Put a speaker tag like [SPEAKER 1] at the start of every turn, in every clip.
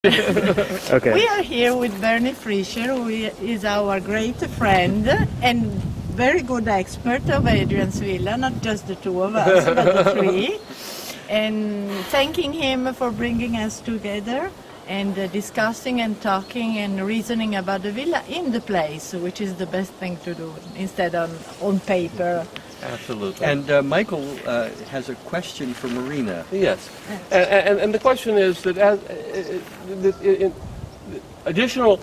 [SPEAKER 1] Okay.
[SPEAKER 2] We are here with Bernard Frscher, who is our great friend and very good expert of Adrian's villa, not just the two of us, but the three. And thanking him for bringing us together and discussing and talking and reasoning about the villa in the place, which is the best thing to do instead of on paper.
[SPEAKER 3] Absolutely.
[SPEAKER 4] And Michael has a question for Marina.
[SPEAKER 3] Yes. And the question is that as additional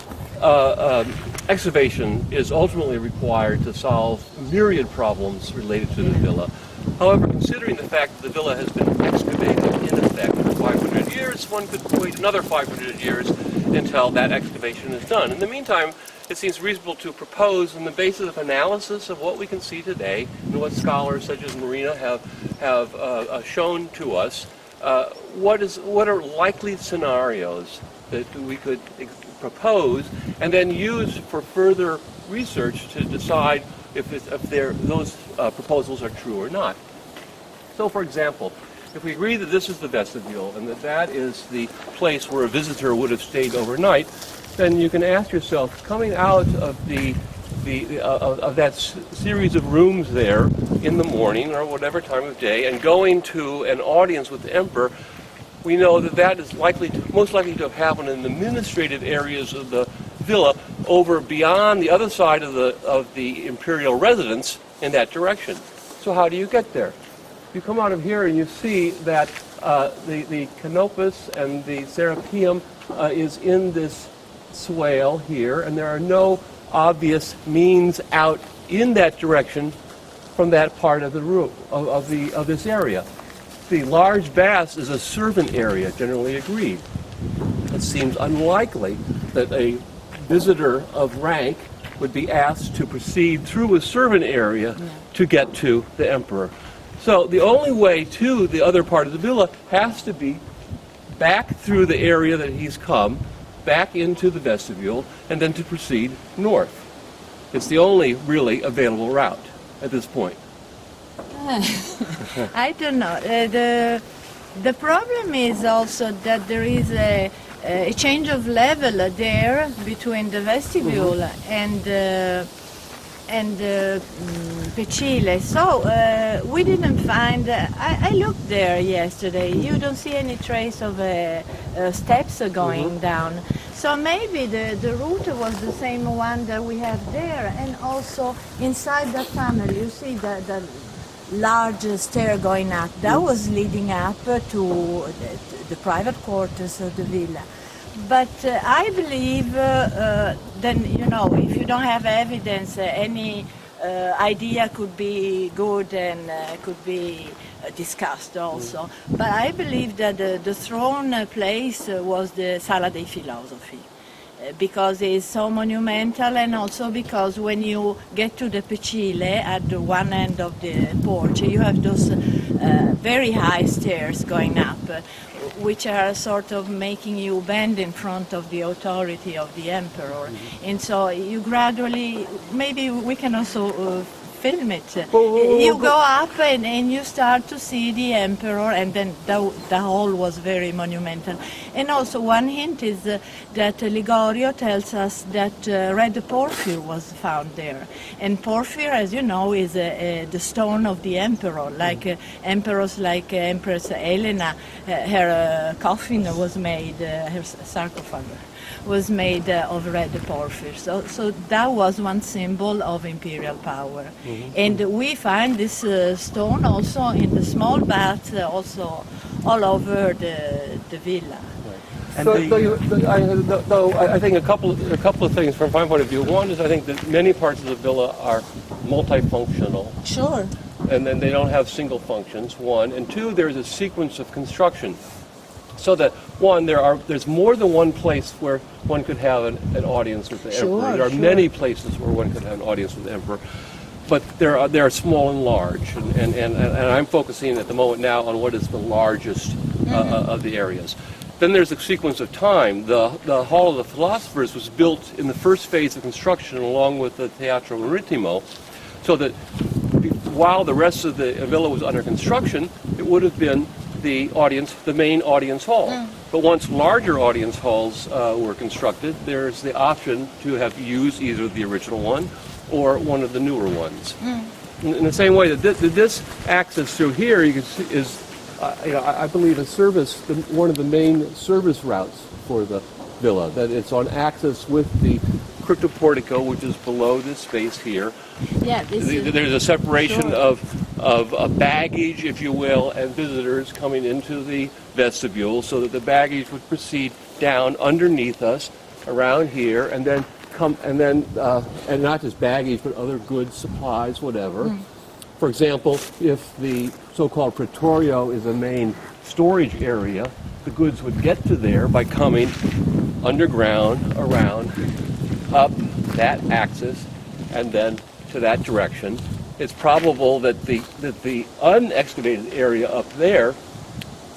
[SPEAKER 3] excavation is ultimately required to solve myriad problems related to the villa. However, considering the fact that the villa has been excavated in effect for 500 years, one could wait another 500 years until that excavation is done. In the meantime, it seems reasonable to propose, on the basis of analysis of what we can see today and what scholars such as Marina have shown to us, what are likely scenarios that we could propose and then use for further research to decide if those proposals are true or not. So, for example, if we agree that this is the vestibule and that is the place where a visitor would have stayed overnight, then you can ask yourself, coming out of that series of rooms there in the morning or whatever time of day and going to an audience with the emperor, we know that is most likely to have happened in the administrative areas of the villa over beyond the other side of the imperial residence in that direction. So how do you get there? You come out of here and you see that the canopus and the serapeum is in this swale here, and there are no obvious means out in that direction from that part of the room of this area. The large baths is a servant area, generally agreed. It seems unlikely that a visitor of rank would be asked to proceed through a servant area to get to the emperor. So the only way to the other part of the villa has to be back through the area that he's come, back into the vestibule, and then to proceed north. It's the only really available route at this point.
[SPEAKER 2] I don't know. The problem is also that there is a change of level there between the vestibule and Pecile. So we didn't find. I looked there yesterday. You don't see any trace of steps going down. So maybe the route was the same one that we have there, and also inside the tunnel you see the large stair going up. That was leading up to the private quarters of the villa. But I believe then, if you don't have evidence, any idea could be good and could be discussed also. But I believe that the throne place was the Sala dei Filosofi, because it's so monumental, and also because when you get to the Pecile at the one end of the porch, you have those very high stairs going up, which are sort of making you bend in front of the authority of the emperor. And so you gradually, maybe we can also film it. You go up and you start to see the emperor, and then the whole was very monumental. And also one hint is that Ligorio tells us that red porphyr was found there. And porphyr, as you know, is the stone of the emperor. Like emperors like Empress Helena, her coffin was made, her sarcophagus was made of red porphyr. So that was one symbol of imperial power. And we find this stone also in the small baths, also all over the villa.
[SPEAKER 3] And I think a couple of things from my point of view. One is I think that many parts of the villa are multifunctional.
[SPEAKER 2] Sure.
[SPEAKER 3] And then they don't have single functions, one. And two, there's a sequence of construction. So that, one, there's more than one place where one could have an audience with the emperor. There are many places where one could have an audience with the emperor. But they are small and large. And I'm focusing at the moment now on what is the largest of the areas. Then there's a sequence of time. The Hall of the Philosophers was built in the first phase of construction along with the Teatro Marittimo, so that while the rest of the villa was under construction, it would have been the main audience hall. But once larger audience halls were constructed, there's the option to have used either the original one or one of the newer ones. In the same way that this access through here, you can see, is, I believe, one of the main service routes for the villa. That it's on axis with the cryptoportico, which is below this space here.
[SPEAKER 2] Yeah,
[SPEAKER 3] There's a separation of baggage, if you will, and visitors coming into the vestibule, so that the baggage would proceed down underneath us, around here, and then and not just baggage, but other goods, supplies, whatever. For example, if the so-called Pretorio is a main storage area, the goods would get to there by coming underground, around, up that axis, and then to that direction. It's probable that the unexcavated area up there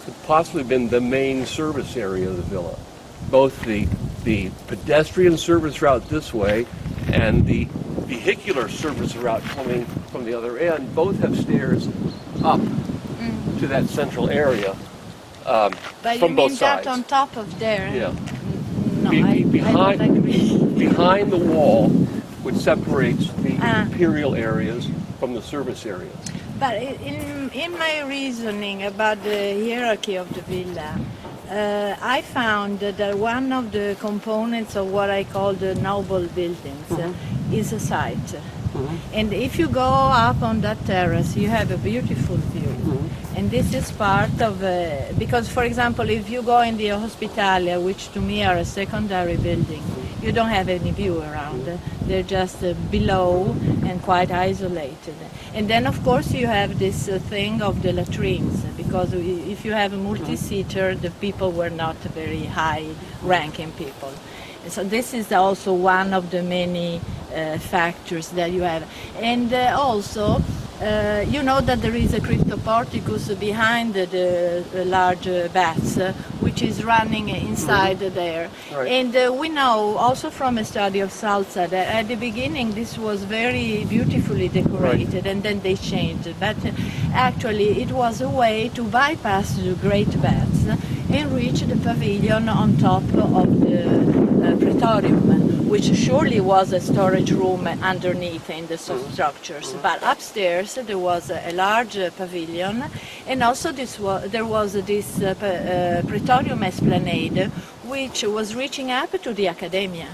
[SPEAKER 3] could possibly have been the main service area of the villa. Both the pedestrian service route this way and the vehicular service route coming from the other end both have stairs up to that central area
[SPEAKER 2] but
[SPEAKER 3] from
[SPEAKER 2] you
[SPEAKER 3] both
[SPEAKER 2] mean
[SPEAKER 3] sides.
[SPEAKER 2] that on top of there?
[SPEAKER 3] Yeah.
[SPEAKER 2] No, I don't agree.
[SPEAKER 3] Behind the wall, which separates the imperial areas from the service areas.
[SPEAKER 2] But in my reasoning about the hierarchy of the villa, I found that one of the components of what I call the noble buildings is a site. And if you go up on that terrace, you have a beautiful view. And this is part of, because for example, if you go in the Hospitalia, which to me are a secondary building, you don't have any view around. They're just below and quite isolated. And then of course you have this thing of the latrines, because if you have a multi-seater, the people were not very high-ranking people. And so this is also one of the many factors that you have. And also, you know that there is a cryptoporticus behind the large baths, which is running inside there.
[SPEAKER 3] Right.
[SPEAKER 2] And we know also from a study of Salza that at the beginning this was very beautifully decorated, and then they changed it. But actually it was a way to bypass the great baths and reach the pavilion on top of the Praetorium, which surely was a storage room underneath in the structures. But upstairs there was a large pavilion, and also there was this Praetorium Esplanade, which was reaching up to the Accademia,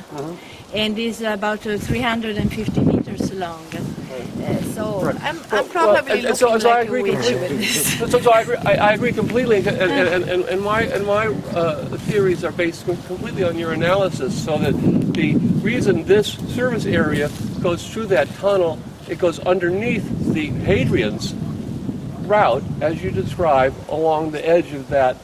[SPEAKER 2] and is about 350 meters long. So I'm probably looking like a witch with this.
[SPEAKER 3] So I agree completely, and my theories are based completely on your analysis. So that the reason this service area goes through that tunnel, it goes underneath the Hadrian's route, as you describe, along the edge of that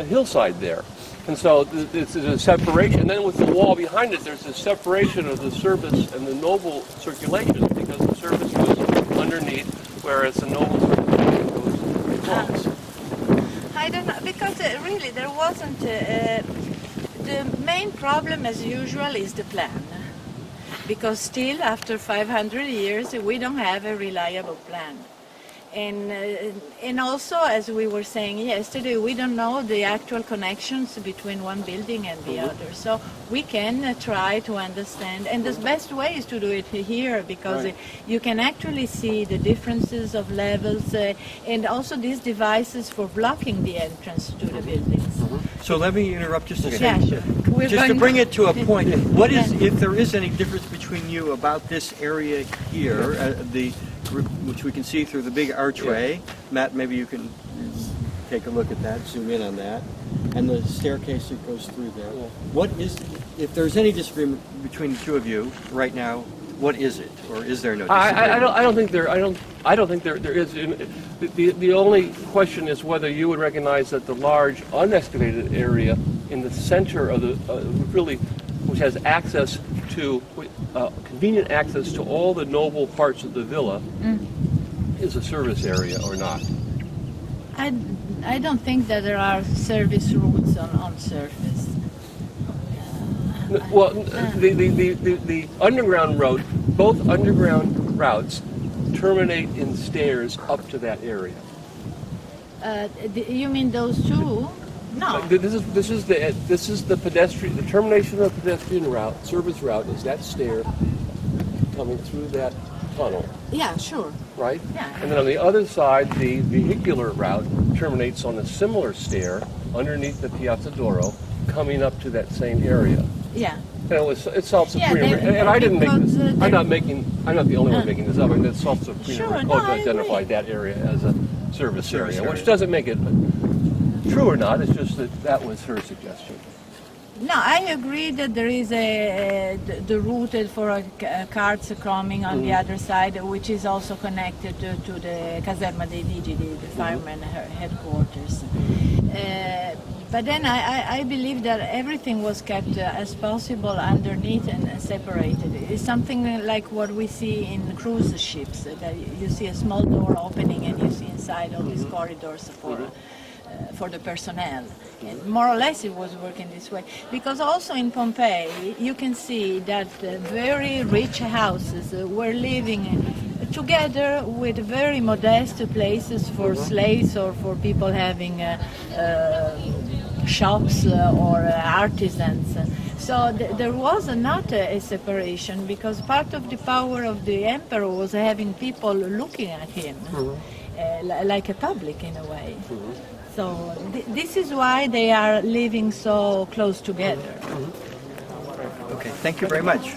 [SPEAKER 3] hillside there. And so it's a separation, and then with the wall behind it, there's a separation of the service and the noble circulation, because the service goes underneath, whereas the noble circulation goes across.
[SPEAKER 2] I don't know, because really there wasn't, the main problem as usual is the plan. Because still after 500 years we don't have a reliable plan. And also, as we were saying yesterday, we don't know the actual connections between one building and the other. So we can try to understand, and the best way is to do it here, because you can actually see the differences of levels and also these devices for blocking the entrance to the buildings.
[SPEAKER 4] So let me interrupt just a
[SPEAKER 2] Yeah,
[SPEAKER 4] second.
[SPEAKER 2] sure.
[SPEAKER 4] Just to bring it to a point, what is, if there is any difference between you about this area here, which we can see through the big archway. Matt, maybe you can take a look at that, zoom in on that, and the staircase that goes through there. What is, if there's any disagreement between the two of you right now, what is it, or is there no disagreement?
[SPEAKER 3] I don't think there is. The only question is whether you would recognize that the large unexcavated area in the center of the which has access to convenient access to all the noble parts of the villa, is a service area or not.
[SPEAKER 2] I don't think that there are service routes on surface.
[SPEAKER 3] Well, the underground road, both underground routes terminate in stairs up to that area.
[SPEAKER 2] You mean those two? No.
[SPEAKER 3] This is the pedestrian. The termination of the pedestrian route, service route, is that stair coming through that tunnel,
[SPEAKER 2] Yeah, sure.
[SPEAKER 3] right?
[SPEAKER 2] Yeah.
[SPEAKER 3] And then on the other side, the vehicular route terminates on a similar stair underneath the Piazza d'Oro, coming up to that same area.
[SPEAKER 2] Yeah.
[SPEAKER 3] And it's self-supreme.
[SPEAKER 2] Yeah,
[SPEAKER 3] and I didn't make
[SPEAKER 2] because,
[SPEAKER 3] this. I'm not the only one making this up. I mean, it's self-supreme.
[SPEAKER 2] Sure,
[SPEAKER 3] We're
[SPEAKER 2] no,
[SPEAKER 3] called to
[SPEAKER 2] I
[SPEAKER 3] identify
[SPEAKER 2] agree.
[SPEAKER 3] that area as a service
[SPEAKER 4] Service
[SPEAKER 3] area,
[SPEAKER 4] area.
[SPEAKER 3] which doesn't make it true or not. It's just that that was her suggestion.
[SPEAKER 2] No, I agree that there is the route for carts coming on the other side, which is also connected to the Caserma dei Vigili, the firemen headquarters. But then I believe that everything was kept as possible underneath and separated. It's something like what we see in cruise ships, that you see a small door opening and you see inside all these corridors for the personnel. And more or less it was working this way. Because also in Pompeii, you can see that very rich houses were living together with very modest places for slaves or for people having shops or artisans. So there was not a separation, because part of the power of the emperor was having people looking at him, like a public in a way. So this is why they are living so close together.
[SPEAKER 4] Okay, thank you very much.